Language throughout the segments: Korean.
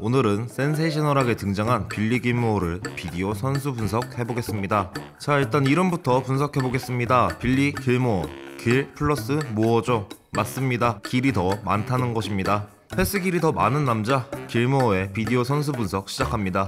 오늘은 센세이셔널하게 등장한 빌리 길모어를 비디오 선수 분석해보겠습니다. 자, 일단 이름부터 분석해보겠습니다. 빌리 길모어, 길 플러스 모어죠. 맞습니다. 길이 더 많다는 것입니다. 패스 길이 더 많은 남자 길모어의 비디오 선수 분석 시작합니다.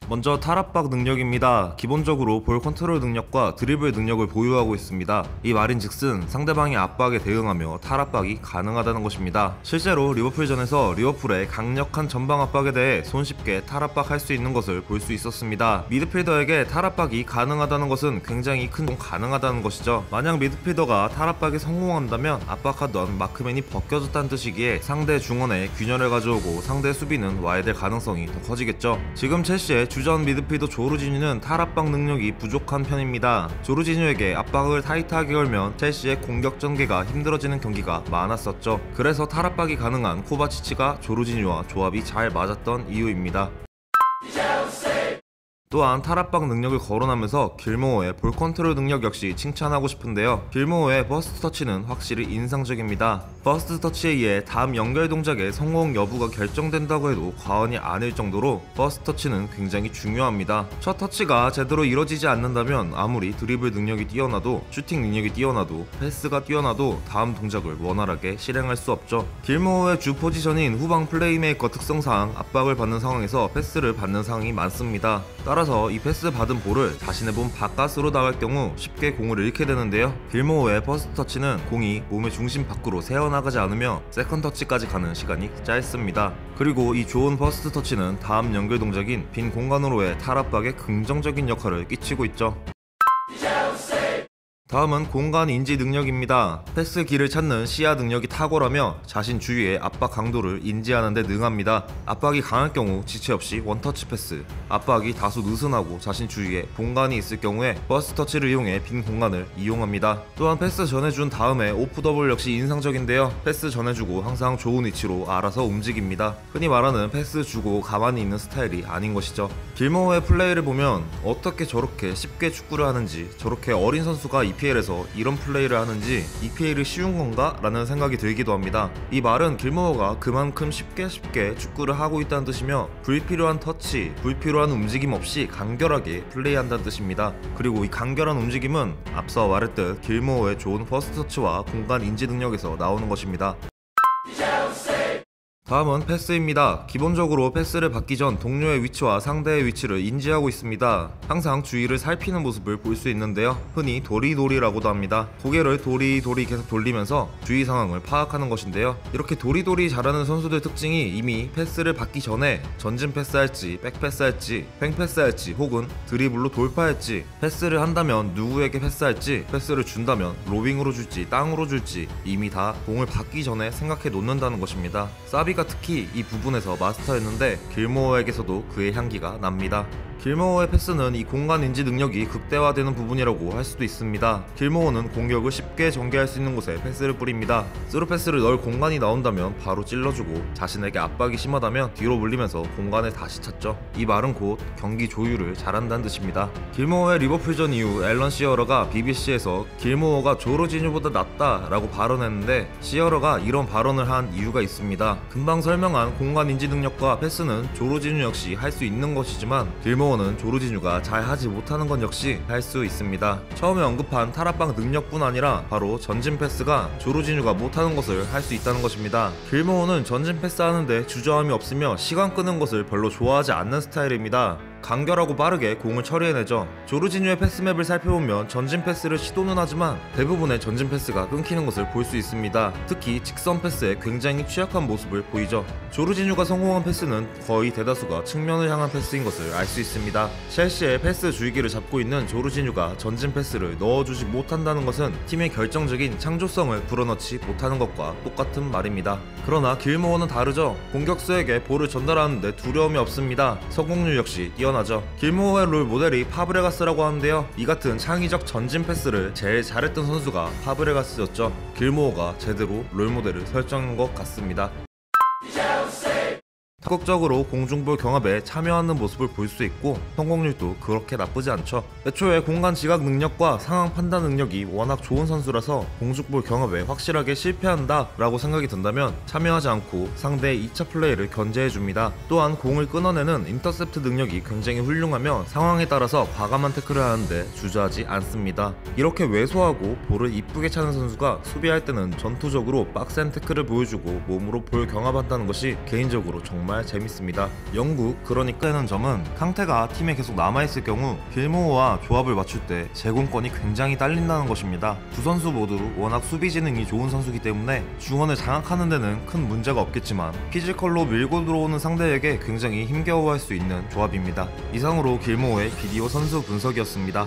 먼저 탈압박 능력입니다. 기본적으로 볼 컨트롤 능력과 드리블 능력을 보유하고 있습니다. 이 말인즉슨 상대방의 압박에 대응하며 탈압박이 가능하다는 것입니다. 실제로 리버풀전에서 리버풀의 강력한 전방 압박에 대해 손쉽게 탈압박할 수 있는 것을 볼 수 있었습니다. 미드필더에게 탈압박이 가능하다는 것은 굉장히 큰 가능하다는 것이죠. 만약 미드필더가 탈압박에 성공한다면 압박하던 마크맨이 벗겨졌다는 뜻이기에 상대 중원에 균열을 가져오고 상대 수비는 와야 될 가능성이 더 커지겠죠. 지금 첼시의 주전 미드필더 조르지뉴는 탈압박 능력이 부족한 편입니다. 조르지뉴에게 압박을 타이트하게 걸면 첼시의 공격 전개가 힘들어지는 경기가 많았었죠. 그래서 탈압박이 가능한 코바치치가 조르지뉴와 조합이 잘 맞았던 이유입니다. 또한 탈압박 능력을 거론하면서 길모어의 볼 컨트롤 능력 역시 칭찬하고 싶은데요. 길모어의 버스트 터치는 확실히 인상적입니다. 버스트 터치에 의해 다음 연결 동작의 성공 여부가 결정된다고 해도 과언이 아닐 정도로 버스트 터치는 굉장히 중요합니다. 첫 터치가 제대로 이뤄지지 않는다면 아무리 드리블 능력이 뛰어나도 슈팅 능력이 뛰어나도 패스가 뛰어나도 다음 동작을 원활하게 실행할 수 없죠. 길모어의 주 포지션인 후방 플레이메이커 특성상 압박을 받는 상황에서 패스를 받는 상황이 많습니다. 따라서 이 패스 받은 볼을 자신의 몸 바깥으로 나갈 경우 쉽게 공을 잃게 되는데요. 길모어의 퍼스트 터치는 공이 몸의 중심 밖으로 새어나가지 않으며 세컨 터치까지 가는 시간이 짧습니다. 그리고 이 좋은 퍼스트 터치는 다음 연결 동작인 빈 공간으로의 탈압박에 긍정적인 역할을 끼치고 있죠. 다음은 공간 인지 능력입니다. 패스 길을 찾는 시야 능력이 탁월하며 자신 주위의 압박 강도를 인지하는 데 능합니다. 압박이 강할 경우 지체 없이 원터치 패스, 압박이 다소 느슨하고 자신 주위에 공간이 있을 경우에 버스 터치를 이용해 빈 공간을 이용합니다. 또한 패스 전해준 다음에 오프 더블 역시 인상적인데요. 패스 전해주고 항상 좋은 위치로 알아서 움직입니다. 흔히 말하는 패스 주고 가만히 있는 스타일이 아닌 것이죠. 길모어의 플레이를 보면 어떻게 저렇게 쉽게 축구를 하는지, 저렇게 어린 선수가 EPL에서 이런 플레이를 하는지 EPL이 쉬운 건가? 라는 생각이 들기도 합니다. 이 말은 길모어가 그만큼 쉽게 축구를 하고 있다는 뜻이며 불필요한 터치, 불필요한 움직임 없이 간결하게 플레이한다는 뜻입니다. 그리고 이 간결한 움직임은 앞서 말했듯 길모어의 좋은 퍼스트 터치와 공간 인지 능력에서 나오는 것입니다. 다음은 패스입니다. 기본적으로 패스를 받기 전 동료의 위치와 상대의 위치를 인지하고 있습니다. 항상 주위를 살피는 모습을 볼 수 있는데요. 흔히 도리도리라고도 합니다. 고개를 도리도리 계속 돌리면서 주위 상황을 파악하는 것인데요. 이렇게 도리도리 잘하는 선수들 특징이 이미 패스를 받기 전에 전진 패스할지 백패스할지 횡패스할지 혹은 드리블로 돌파할지, 패스를 한다면 누구에게 패스할지, 패스를 준다면 로빙으로 줄지 땅으로 줄지 이미 다 공을 받기 전에 생각해 놓는다는 것입니다. 사비가 특히 이 부분에서 마스터였는데 길모어에게서도 그의 향기가 납니다. 길모어의 패스는 이 공간 인지 능력이 극대화되는 부분이라고 할 수도 있습니다. 길모어는 공격을 쉽게 전개할 수 있는 곳에 패스를 뿌립니다. 스루 패스를 넣을 공간이 나온다면 바로 찔러주고 자신에게 압박이 심하다면 뒤로 물리면서 공간을 다시 찾죠. 이 말은 곧 경기 조율을 잘한다는 뜻입니다. 길모어의 리버풀전 이후 앨런 시어러가 BBC에서 길모어가 조르지뉴보다 낫다 라고 발언했는데, 시어러가 이런 발언을 한 이유가 있습니다. 금방 설명한 공간 인지 능력과 패스는 조르지뉴 역시 할 수 있는 것이지만 길모어는 조르지뉴가 잘 하지 못하는 건 역시 할 수 있습니다. 처음에 언급한 탈압박 능력뿐 아니라 바로 전진 패스가 조르지뉴가 못하는 것을 할 수 있다는 것입니다. 길모어는 전진 패스 하는데 주저함이 없으며 시간 끄는 것을 별로 좋아하지 않는 스타일입니다. 간결하고 빠르게 공을 처리해내죠. 조르지뉴의 패스맵을 살펴보면 전진 패스를 시도는 하지만 대부분의 전진 패스가 끊기는 것을 볼 수 있습니다. 특히 직선 패스에 굉장히 취약한 모습을 보이죠. 조르지뉴가 성공한 패스는 거의 대다수가 측면을 향한 패스인 것을 알 수 있습니다. 첼시의 패스 주의기를 잡고 있는 조르지뉴가 전진 패스를 넣어주지 못한다는 것은 팀의 결정적인 창조성을 불어넣지 못하는 것과 똑같은 말입니다. 그러나 길모어는 다르죠. 공격수에게 볼을 전달하는데 두려움이 없습니다. 성공률 역시 뛰어나죠. 길모어의 롤 모델이 파브레가스라고 하는데요. 이 같은 창의적 전진 패스를 제일 잘했던 선수가 파브레가스였죠. 길모어가 제대로 롤 모델을 설정한 것 같습니다. 적극적으로 공중볼 경합에 참여하는 모습을 볼 수 있고 성공률도 그렇게 나쁘지 않죠. 애초에 공간 지각 능력과 상황 판단 능력이 워낙 좋은 선수라서 공중볼 경합에 확실하게 실패한다 라고 생각이 든다면 참여하지 않고 상대의 2차 플레이를 견제해줍니다. 또한 공을 끊어내는 인터셉트 능력이 굉장히 훌륭하며 상황에 따라서 과감한 태클을 하는데 주저하지 않습니다. 이렇게 왜소하고 볼을 이쁘게 차는 선수가 수비할 때는 전투적으로 빡센 태클을 보여주고 몸으로 볼 경합한다는 것이 개인적으로 정말 재밌습니다. 영국 그러니까 하는 점은 캉테가 팀에 계속 남아있을 경우 길모어와 조합을 맞출 때 제공권이 굉장히 딸린다는 것입니다. 두 선수 모두 워낙 수비 지능이 좋은 선수이기 때문에 중원을 장악하는 데는 큰 문제가 없겠지만 피지컬로 밀고 들어오는 상대에게 굉장히 힘겨워할 수 있는 조합입니다. 이상으로 길모어의 비디오 선수 분석이었습니다.